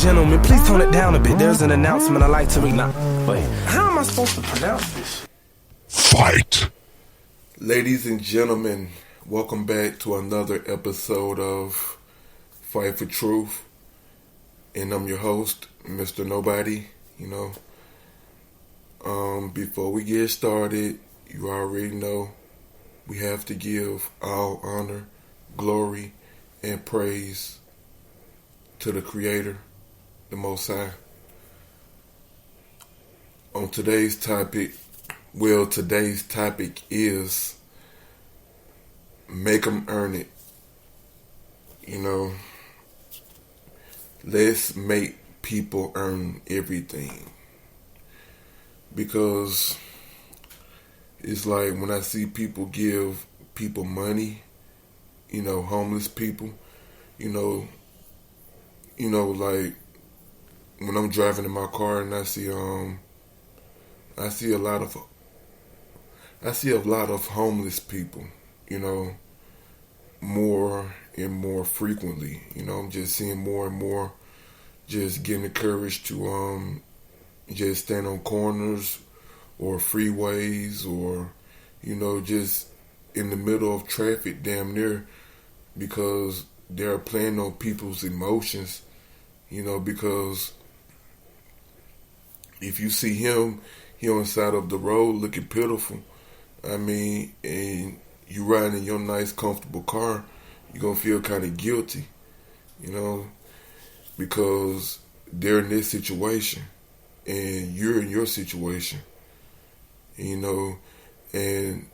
gentlemen, please tone it down a bit. There's an announcement I'd like to read now. Wait, how am I supposed to pronounce this? Fight! Ladies and gentlemen, welcome back to another episode of Fight for Truth. And I'm your host, Mr. Nobody. Before we get started, you already know we have to give all honor, glory, and praise to the Creator, the Most High. On today's topic is make them earn it. Let's make people earn everything. Because it's like when I see people give people money, homeless people, like when I'm driving in my car and I see a lot of homeless people, more and more frequently. I'm just seeing more and more just getting the courage to just stand on corners or freeways or, just in the middle of traffic damn near, because they're playing on people's emotions, because if you see him, he on the side of the road looking pitiful, and you riding in your nice comfortable car, you're going to feel kind of guilty, because they're in this situation and you're in your situation, and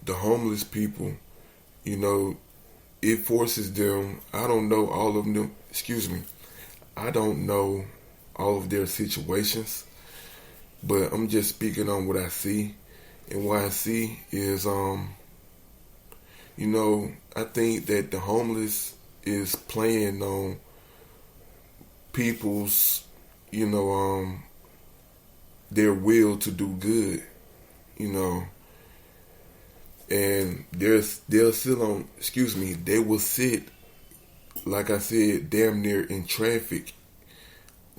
the homeless people, it forces them. I don't know all of them. I don't know all of their situations, but I'm just speaking on what I see. And what I see is, I think that the homeless is playing on people's, their will to do good, and they will sit, like I said, damn near in traffic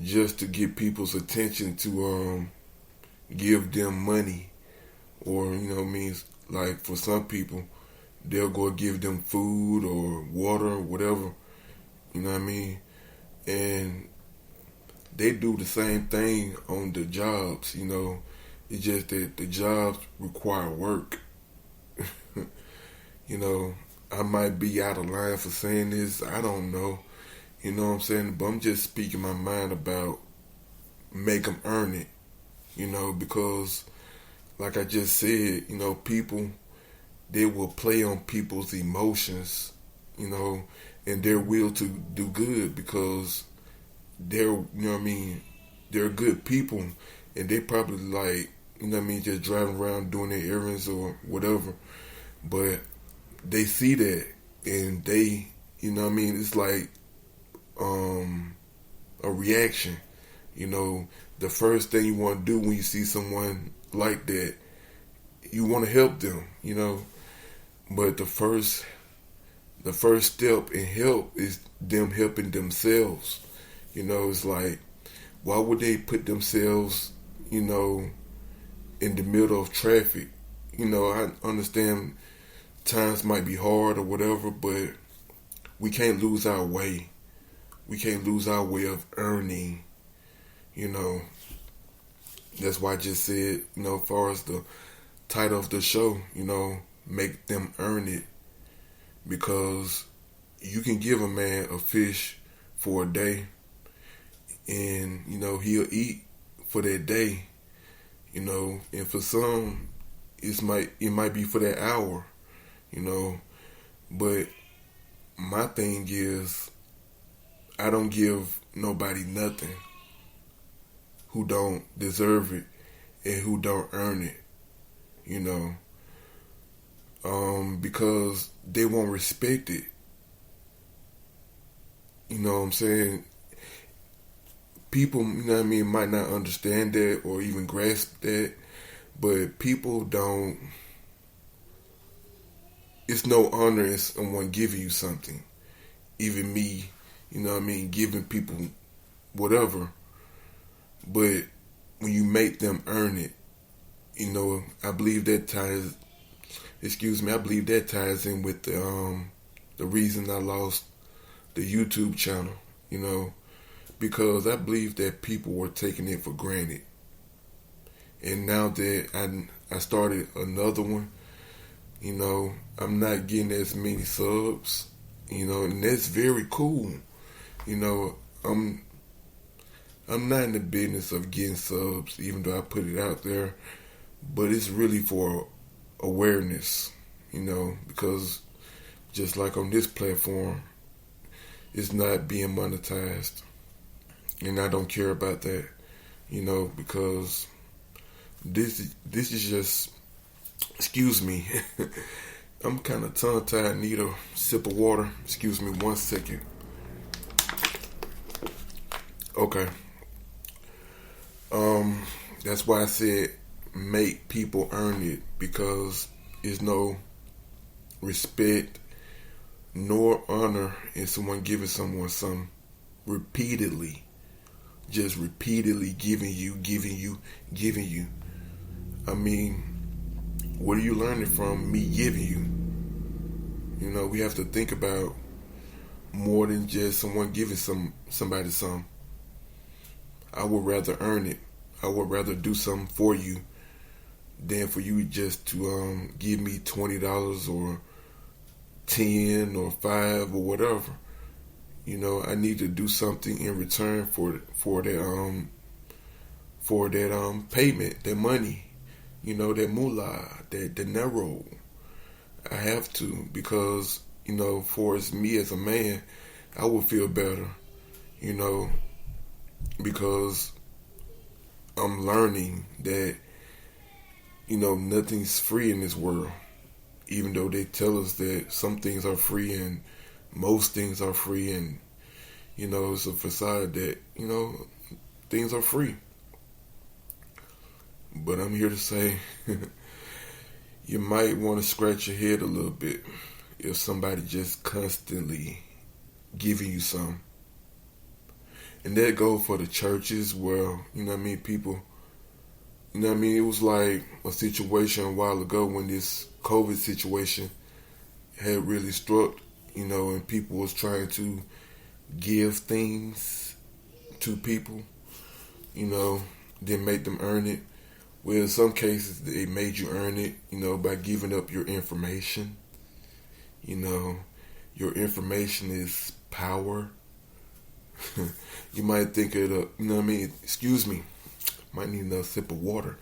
just to get people's attention to give them money, or like for some people they'll go give them food or water or whatever, and they do the same thing on the jobs. It's just that the jobs require work. I might be out of line for saying this. I don't know. You know what I'm saying? But I'm just speaking my mind about make them earn it. Because like I just said, people, they will play on people's emotions, and their will to do good, because they're, they're good people, and they probably like, just driving around doing their errands or whatever. But they see that and they, it's like a reaction. The first thing you want to do when you see someone like that, you want to help them, But the first step in help is them helping themselves. It's like, why would they put themselves, in the middle of traffic? I understand times might be hard or whatever, but we can't lose our way. We can't lose our way of earning, That's why I just said, as far as the title of the show, make them earn it. Because you can give a man a fish for a day, and, he'll eat for that day, and for some, it might be for that hour, but my thing is, I don't give nobody nothing who don't deserve it and who don't earn it, because they won't respect it. You know what I'm saying? People, might not understand that or even grasp that, but people don't. It's no honor in someone giving you something. Even me, giving people whatever But when you make them earn it, I believe that ties. I believe that ties in with the reason I lost the YouTube channel. Because I believe that people were taking it for granted. And now that I started another one, I'm not getting as many subs, and that's very cool. I'm not in the business of getting subs, even though I put it out there, but it's really for awareness, because just like on this platform, it's not being monetized, and I don't care about that, because this is just, excuse me, I'm kind of tongue-tied, need a sip of water. Excuse me 1 second. Okay. That's why I said make people earn it, because there's no respect nor honor in someone giving someone some repeatedly, just repeatedly giving you. I mean, what are you learning from me giving you? We have to think about more than just someone giving somebody some. I would rather earn it. I would rather do something for you than for you just to give me $20 or 10 or 5 or whatever. I need to do something in return for that payment, that money, that moolah, that dinero. I have to, because for me as a man, I would feel better, because I'm learning that nothing's free in this world, even though they tell us that some things are free and most things are free, and it's a facade that things are free. But I'm here to say you might want to scratch your head a little bit if somebody just constantly giving you some. And that goes for the churches where, people, it was like a situation a while ago when this COVID situation had really struck, and people was trying to give things to people, then make them earn it. Well, in some cases, they made you earn it, by giving up your information. Your information is power. You might think of excuse me, might need another sip of water.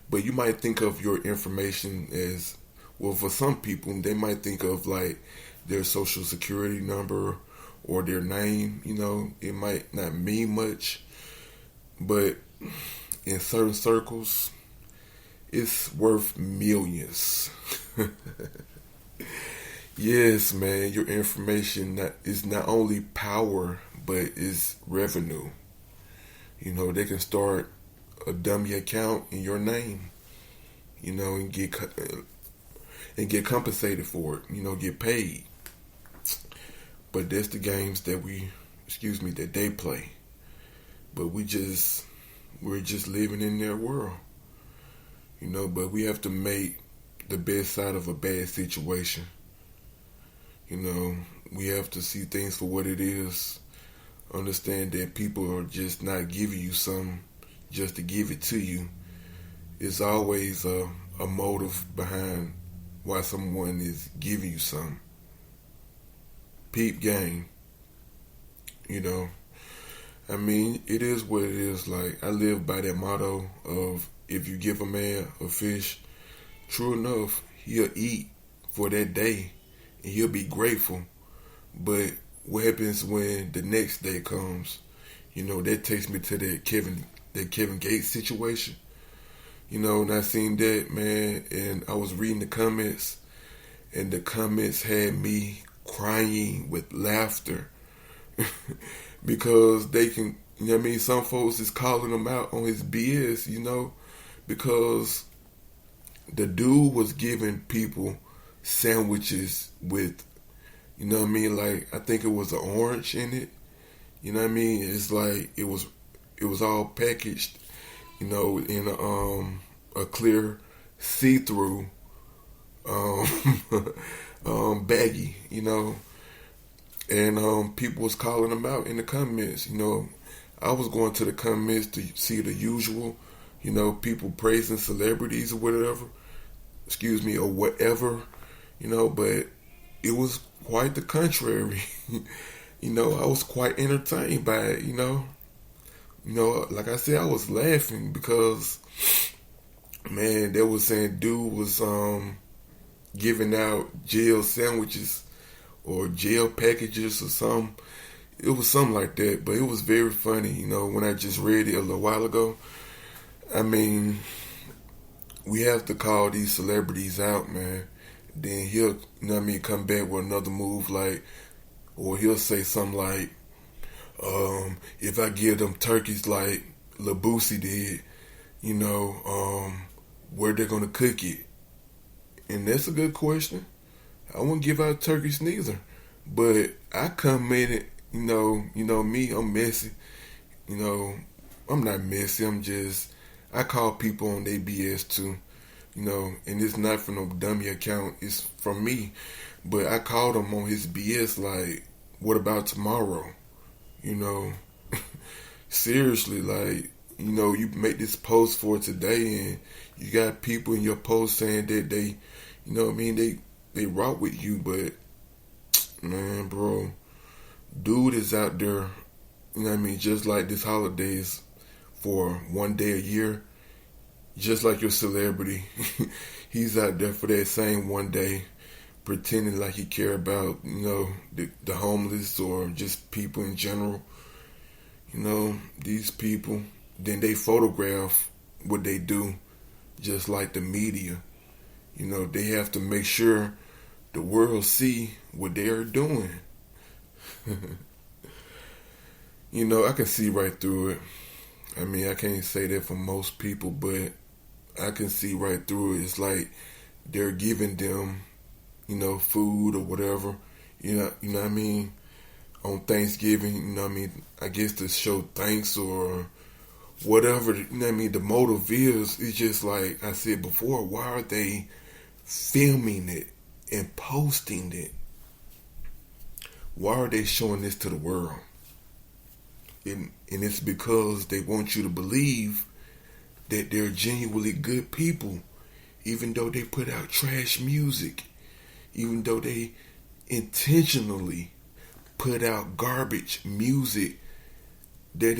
But you might think of your information as, well, for some people, they might think of like their social security number or their name. It might not mean much, but in certain circles, it's worth millions. Yes, man, your information is not only power, but it's revenue. They can start a dummy account in your name, and get compensated for it, get paid. But that's the games that that they play. But we're just living in their world. But we have to make the best out of a bad situation. We have to see things for what it is. Understand that people are just not giving you something just to give it to you. It's always a motive behind why someone is giving you something. Peep game. It is what it is. Like, I live by that motto of, if you give a man a fish, true enough, he'll eat for that day and he'll be grateful. But what happens when the next day comes? That takes me to that Kevin Gates situation. And I seen that, man, and I was reading the comments, and the comments had me crying with laughter because they can, some folks is calling him out on his BS, because the dude was giving people sandwiches with, like, I think it was an orange in it. It's like it was It was all packaged, in a clear see-through baggie, and people was calling them out in the comments. I was going to the comments to see the usual, people praising celebrities or whatever, or whatever, but it was quite the contrary. I was quite entertained by it, like I said, I was laughing because, man, they was saying dude was giving out jail sandwiches or jail packages or something. It was something like that, but it was very funny, when I just read it a little while ago. I mean, we have to call these celebrities out, man. Then he'll, come back with another move or he'll say something like, if I give them turkeys like Lil Boosie did, where they're gonna cook it? And that's a good question. I wouldn't give out turkeys neither. But I come in it, me, I'm messy. I'm not messy, I call people on their BS too. And it's not from no dummy account, it's from me. But I called him on his BS like, what about tomorrow? Seriously, you make this post for today and you got people in your post saying that they, they rock with you, but man, bro, dude is out there, just like this holidays for one day a year, just like your celebrity. He's out there for that same one day, pretending like he care about, the homeless or just people in general. These people, then they photograph what they do, just like the media. They have to make sure the world see what they are doing. I can see right through it. I can't say that for most people, but I can see right through it. It's like they're giving them, food or whatever, on Thanksgiving, I guess to show thanks or whatever, the motive is. It's just like I said before, why are they filming it and posting it? Why are they showing this to the world? And it's because they want you to believe that they're genuinely good people, even though they put out trash music, even though they intentionally put out garbage music that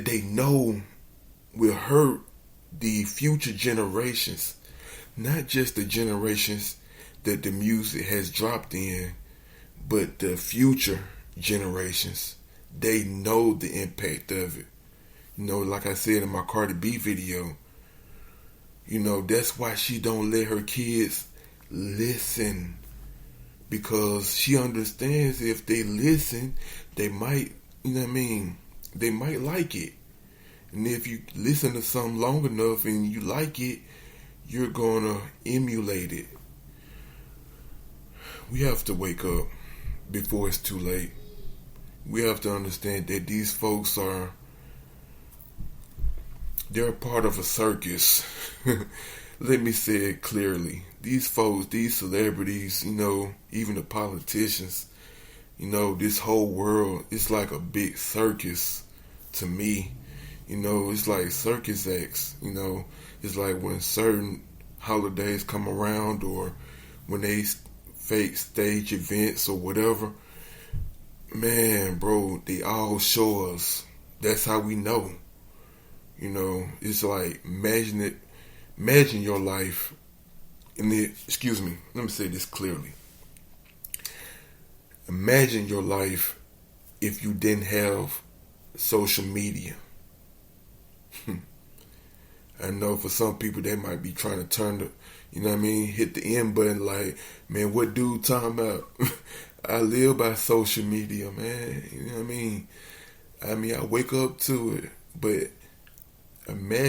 they know will hurt the future generations, not just the generations that the music has dropped in, but the future generations. They know the impact of it. Like I said in my Cardi B video, that's why she don't let her kids listen, because she understands if they listen, they might, they might like it. And if you listen to something long enough and you like it, you're gonna emulate it. We have to wake up before it's too late. We have to understand that these folks they're a part of a circus. Let me say it clearly. These folks, these celebrities, even the politicians, this whole world, it's like a big circus to me. It's like circus acts. It's like when certain holidays come around or when they fake stage events or whatever. Man, bro, they all show us. That's how we know. It's like, imagine your life let me say this clearly. Imagine your life if you didn't have social media. I know for some people they might be trying to turn hit the end button like, man, what dude talking about? I live by social media, man. I wake up to it, but imagine